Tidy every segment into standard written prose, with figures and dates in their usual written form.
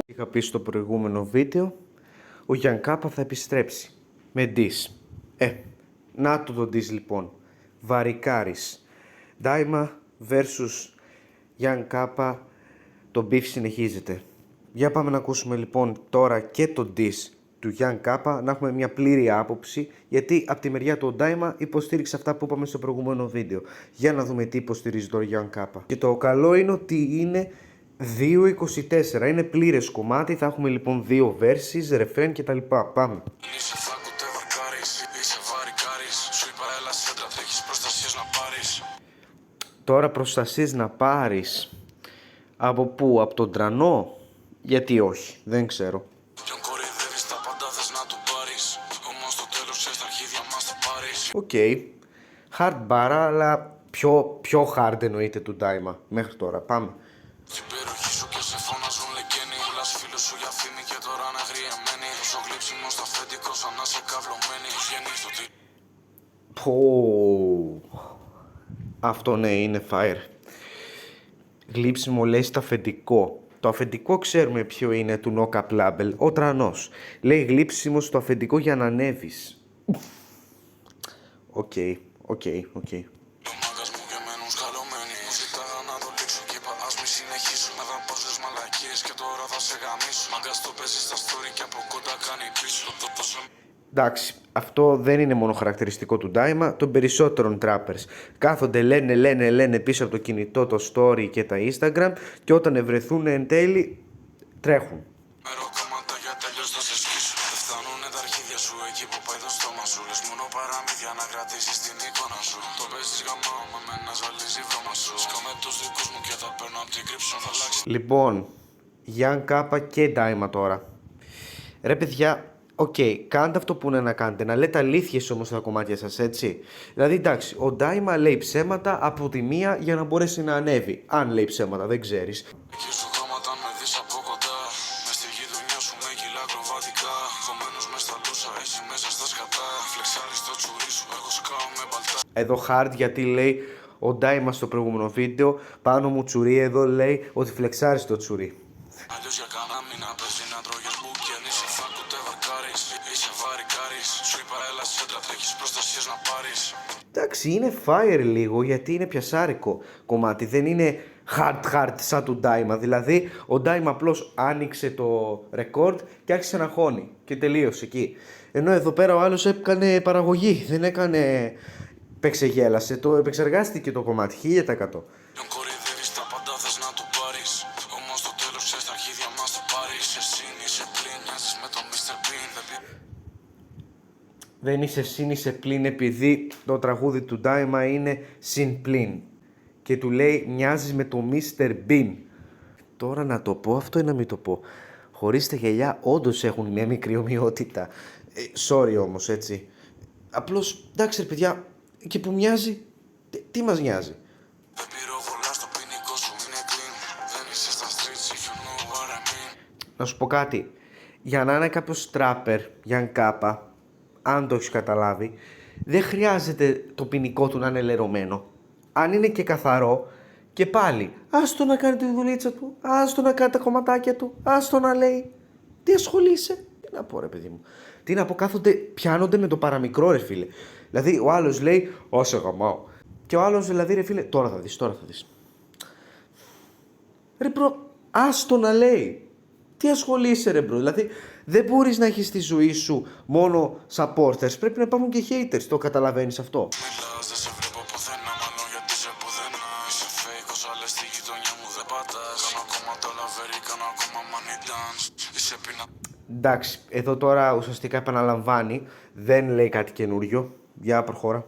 Είχα πει στο προηγούμενο βίντεο, ο Γιάν Κάπα θα επιστρέψει με diss. Να το diss λοιπόν. Βαρικάρης. Ντάιμα vs Γιάν Κάπα. Το beef συνεχίζεται. Για πάμε να ακούσουμε λοιπόν τώρα και το diss του Γιάν Κάπα, να έχουμε μια πλήρη άποψη, γιατί από τη μεριά του Ντάιμα υποστήριξε αυτά που είπαμε στο προηγούμενο βίντεο. Για να δούμε τι υποστηρίζει το Γιάν Κάπα. Και το καλό είναι ότι είναι 2.24, είναι πλήρες κομμάτι, θα έχουμε λοιπόν 2 verses, ρεφρέν κτλ. Πάμε. Τώρα προστασίες να πάρεις. Από πού, από τον τρανό? Γιατί όχι, δεν ξέρω. Οκ, hard μπάρα, αλλά πιο hard εννοείται του Ντάιμα μέχρι τώρα, πάμε. Αυτό ναι, είναι fire. Γλύψιμο λέει στο αφεντικό. Το αφεντικό ξέρουμε ποιο είναι του No Cap Label, ο τρανός. Λέει γλύψιμο στο αφεντικό για να ανέβεις. Οκ. Εντάξει, αυτό δεν είναι μόνο χαρακτηριστικό του Ντάιμα, των περισσότερων trappers. Κάθονται, λένε πίσω από το κινητό, το story και τα Instagram, και όταν ευρεθούν εν τέλει, τρέχουν. Λοιπόν, Γιάν Κάπα και Ντάιμα τώρα. Ρε παιδιά, οκ, κάντε αυτό που είναι να κάνετε, να λέτε αλήθειες όμως στα κομμάτια σας, έτσι. Δηλαδή, εντάξει, ο Ντάιμα λέει ψέματα από τη μία για να μπορέσει να ανέβει. Αν λέει ψέματα, δεν ξέρεις. Εδώ hard γιατί λέει ο Ντάιμα στο προηγούμενο βίντεο, πάνω μου τσουρί, εδώ λέει ότι φλεξάρει το τσουρί. Εντάξει, είναι fire λίγο γιατί είναι πιασάρικο κομμάτι, δεν είναι hard σαν του Ντάιμα. Δηλαδή, ο Ντάιμα απλώς άνοιξε το record και άρχισε να χώνει και τελείωσε εκεί. Ενώ εδώ πέρα ο άλλος έκανε παραγωγή, δεν έκανε πεξεγέλασε, το επεξεργάστηκε το κομμάτι 1000%. Δεν είσαι συν, είσαι πλην, επειδή το τραγούδι του Ντάιμα είναι συν πλην. Και του λέει μοιάζεις με το Mr. Bean. Τώρα να το πω αυτό ή να μην το πω? Χωρίς τα γυαλιά όντως έχουν μια μικρή ομοιότητα. Sorry όμως, έτσι. Απλώς, εντάξει ρε παιδιά, και που μοιάζει, τι μας νοιάζει? Να σου πω κάτι. Για να είναι κάποιος τράπερ, Γιάν Κάπα, αν το έχεις καταλάβει, δεν χρειάζεται το ποινικό του να είναι λερωμένο. Αν είναι και καθαρό, και πάλι, άστο να κάνει τη δουλίτσα του, άστο να κάνει τα κομματάκια του, άστο να λέει. Τι ασχολείσαι? Τι να πω ρε παιδί μου? Τι να πω, κάθονται, πιάνονται με το παραμικρό ρε φίλε. Δηλαδή ο άλλος λέει, όσε γαμάω. Και ο άλλος δηλαδή ρε φίλε, τώρα θα δεις. Ρε μπρο, άστο να λέει. Τι ασχολείσαι ρε μπρο? Δηλαδή δεν μπορείς να έχεις στη ζωή σου μόνο supporters, πρέπει να υπάρχουν και haters, το καταλαβαίνεις αυτό? Εντάξει, εδώ τώρα ουσιαστικά επαναλαμβάνει, δεν λέει κάτι καινούριο. Για προχώρα.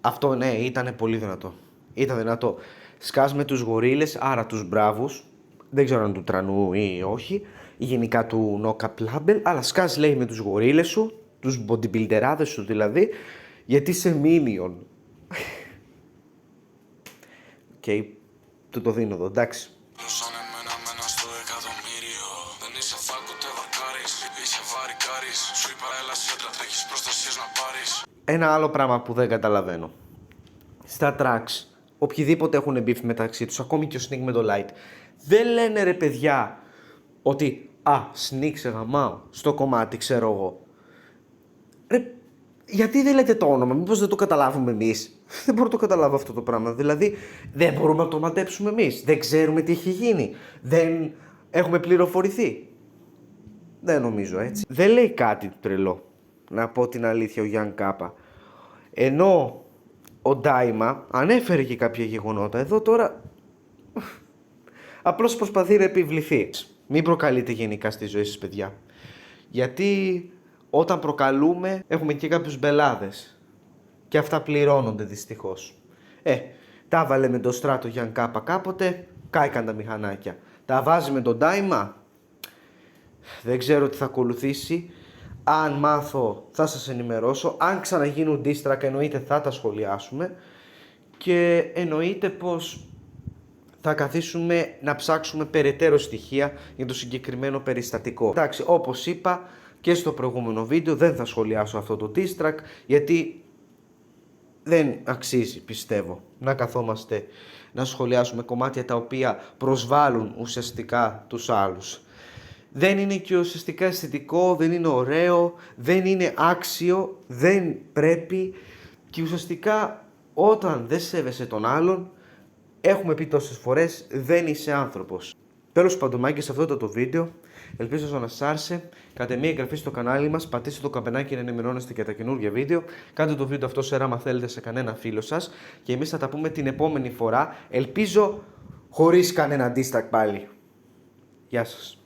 Αυτό ναι, ήταν πολύ δυνατό. Ήταν δυνατό. Σκάς με τους γορίλες, άρα τους μπράβους. Δεν ξέρω αν του τρανού ή όχι. Ή γενικά του No Cap Label. Αλλά σκάς λέει με τους γορίλες σου, τους bodybuilderάδες σου δηλαδή, γιατί είσαι minion. Οκ, του το δίνω εδώ, εντάξει. Ένα άλλο πράγμα που δεν καταλαβαίνω. Στα tracks, οποιοδήποτε έχουν beef μεταξύ τους, ακόμη και ο Sneak με το Light, δεν λένε ρε παιδιά ότι Sneak σε γαμάω στο κομμάτι, ξέρω εγώ. Ρε, γιατί δεν λέτε το όνομα, μήπως δεν το καταλάβουμε εμείς? Δεν μπορώ να το καταλάβω αυτό το πράγμα. Δηλαδή, δεν μπορούμε να το μαντέψουμε εμείς. Δεν ξέρουμε τι έχει γίνει. Δεν έχουμε πληροφορηθεί. Δεν νομίζω έτσι. Δεν λέει κάτι τρελό, να πω την αλήθεια, ο Γιάνν Κάπα. Ενώ ο Ντάιμα ανέφερε και κάποια γεγονότα. Εδώ τώρα απλώς προσπαθεί να επιβληθεί. Μην προκαλείτε γενικά στη ζωή σας, παιδιά. Γιατί όταν προκαλούμε έχουμε και κάποιους μπελάδες. Και αυτά πληρώνονται δυστυχώς. Τα βάλε με το στράτο Γιάνν Κάπα κάποτε, κάηκαν τα μηχανάκια. Τα βάζει με τον Ντάιμα. Δεν ξέρω τι θα ακολουθήσει. Αν μάθω θα σας ενημερώσω. Αν ξαναγίνουν diss track εννοείται θα τα σχολιάσουμε. Και εννοείται πως θα καθίσουμε να ψάξουμε περαιτέρω στοιχεία για το συγκεκριμένο περιστατικό. Εντάξει, όπως είπα και στο προηγούμενο βίντεο, δεν θα σχολιάσω αυτό το diss track, γιατί δεν αξίζει, πιστεύω, να καθόμαστε να σχολιάσουμε κομμάτια τα οποία προσβάλλουν ουσιαστικά τους άλλους. Δεν είναι και ουσιαστικά αισθητικό, δεν είναι ωραίο, δεν είναι άξιο, δεν πρέπει και ουσιαστικά όταν δεν σέβεσαι τον άλλον, έχουμε πει τόσες φορές, δεν είσαι άνθρωπος. Τέλος πάντων, και σε αυτό το βίντεο, ελπίζω να σας άρεσε. Κάντε μια εγγραφή στο κανάλι μας, πατήστε το καμπανάκι να ενημερώνεστε για τα καινούργια βίντεο. Κάντε το βίντεο αυτό share άμα θέλετε σε κανένα φίλο σας και εμείς θα τα πούμε την επόμενη φορά. Ελπίζω χωρίς κανένα diss track πάλι. Γεια σας.